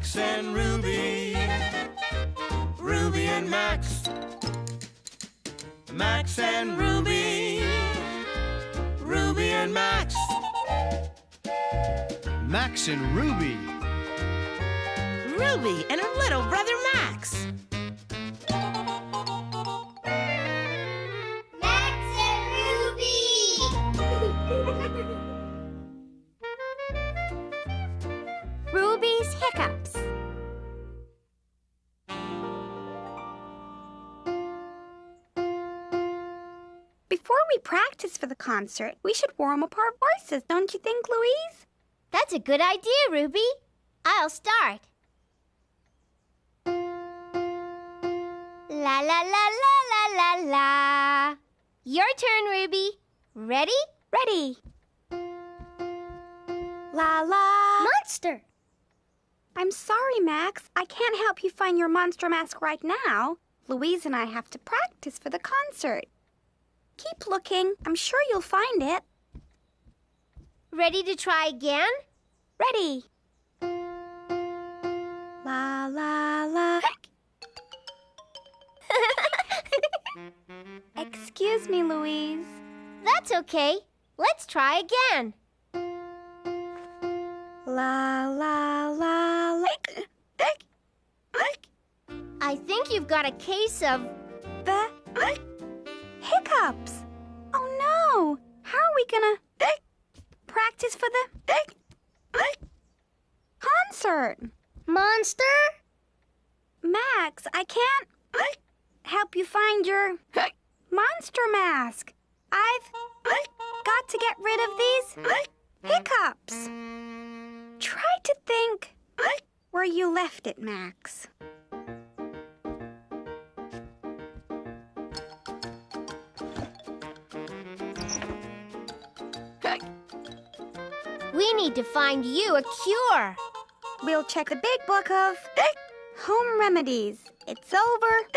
Max and Ruby. Ruby and Max. Max and Ruby. Ruby and Max. Max and Ruby. Ruby and her little brother Max. Max and Ruby! Ruby's Hiccups. Before we practice for the concert, we should warm up our voices, don't you think, Louise? That's a good idea, Ruby. I'll start. La la la la la la la. Your turn, Ruby. Ready? Ready. La la. Monster. I'm sorry, Max. I can't help you find your monster mask right now. Louise and I have to practice for the concert. Keep looking. I'm sure you'll find it. Ready to try again? Ready. La la la. Excuse me, Louise. That's okay. Let's try again. La la la la. I think you've got a case of... The hiccups. Oh no! How are we gonna practice for the concert? Monster? Max, I can't help you find your monster mask. I've got to get rid of these hiccups. Try to think where you left it, Max. We need to find you a cure. We'll check the big book of home remedies. It's over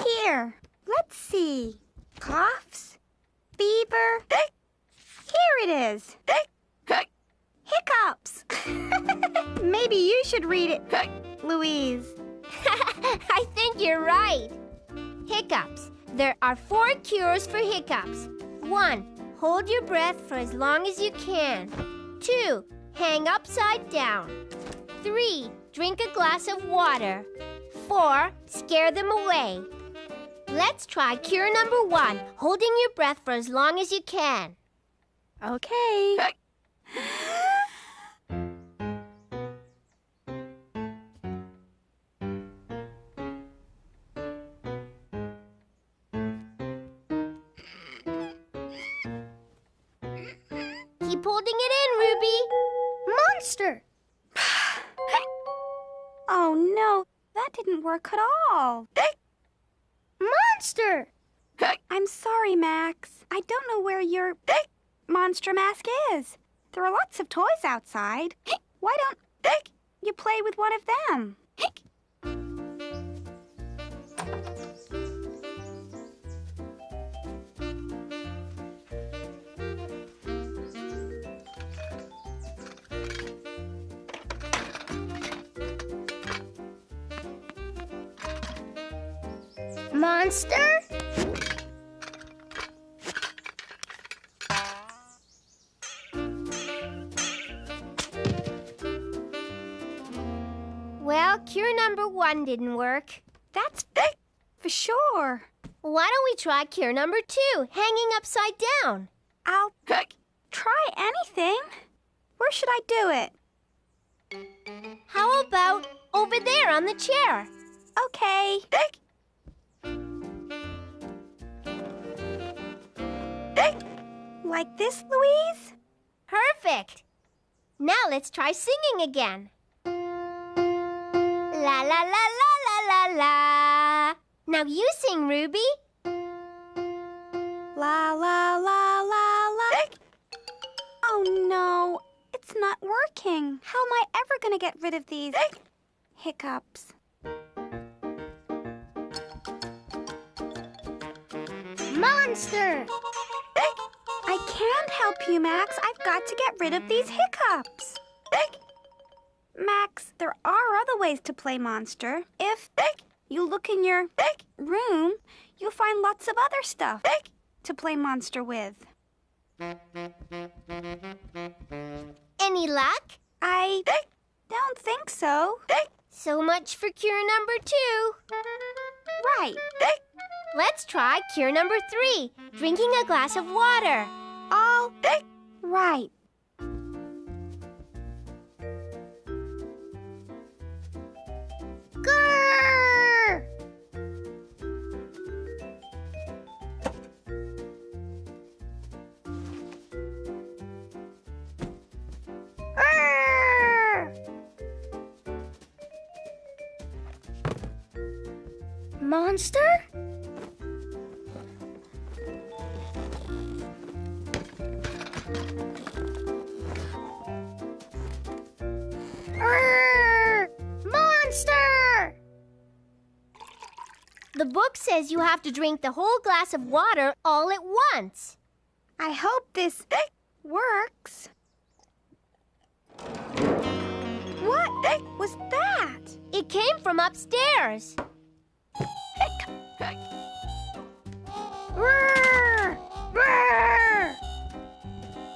here. Let's see. Coughs, fever. Here it is. Hiccups. Maybe you should read it, Louise. I think you're right. Hiccups. There are 4 cures for hiccups. 1. Hold your breath for as long as you can. 2. Hang upside down. 3. Drink a glass of water. 4. Scare them away. Let's try cure number 1, holding your breath for as long as you can. Okay. Keep holding it in, Ruby. Monster! Oh no, that didn't work at all. Monster! I'm sorry, Max. I don't know where your monster mask is. There are lots of toys outside. Why don't you play with one of them? Monster? Well, cure number 1 didn't work. That's for sure. Why don't we try cure number 2, hanging upside down? I'll try anything. Where should I do it? How about over there on the chair? Okay. Like this, Louise? Perfect. Now let's try singing again. La la la la la la la. Now you sing, Ruby. La la la la la. Oh no, it's not working. How am I ever gonna get rid of these hiccups? Monster! I can't help you, Max. I've got to get rid of these hiccups. Max, there are other ways to play monster. If you look in your room, you'll find lots of other stuff to play monster with. Any luck? I don't think so. So much for cure number 2. Right. Let's try cure number 3, drinking a glass of water. All right. Grrr! Grrr! Monster? Grrr! Monster! The book says you have to drink the whole glass of water all at once. I hope this works. What was that? It came from upstairs. Grrr! Grrr!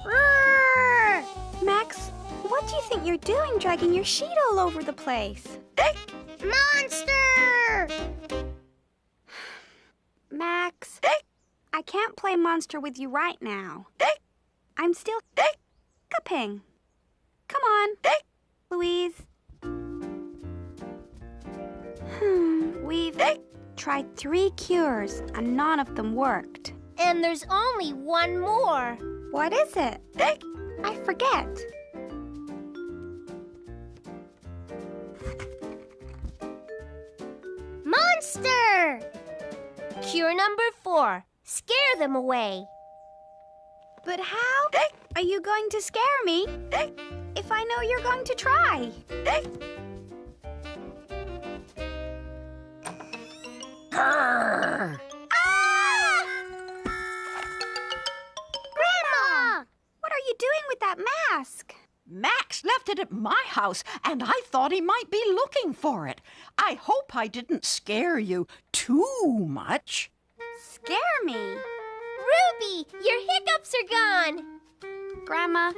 Grrr! Max, what do you think you're doing dragging your sheet all over the place? Monster! Max, I can't play monster with you right now. I'm still hiccuping. Come on, Louise. We've tried 3 cures and none of them worked. And there's only one more. What is it? I forget. Monster! Cure number 4. Scare them away. But how are you going to scare me if I know you're going to try? Grrr. Ah! Grandma! What are you doing with that mask? Max left it at my house, and I thought he might be looking for it. I hope I didn't scare you too much. Scare me? Ruby, your hiccups are gone. Grandma,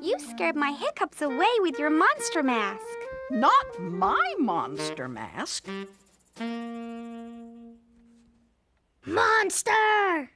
you scared my hiccups away with your monster mask. Not my monster mask. Monster!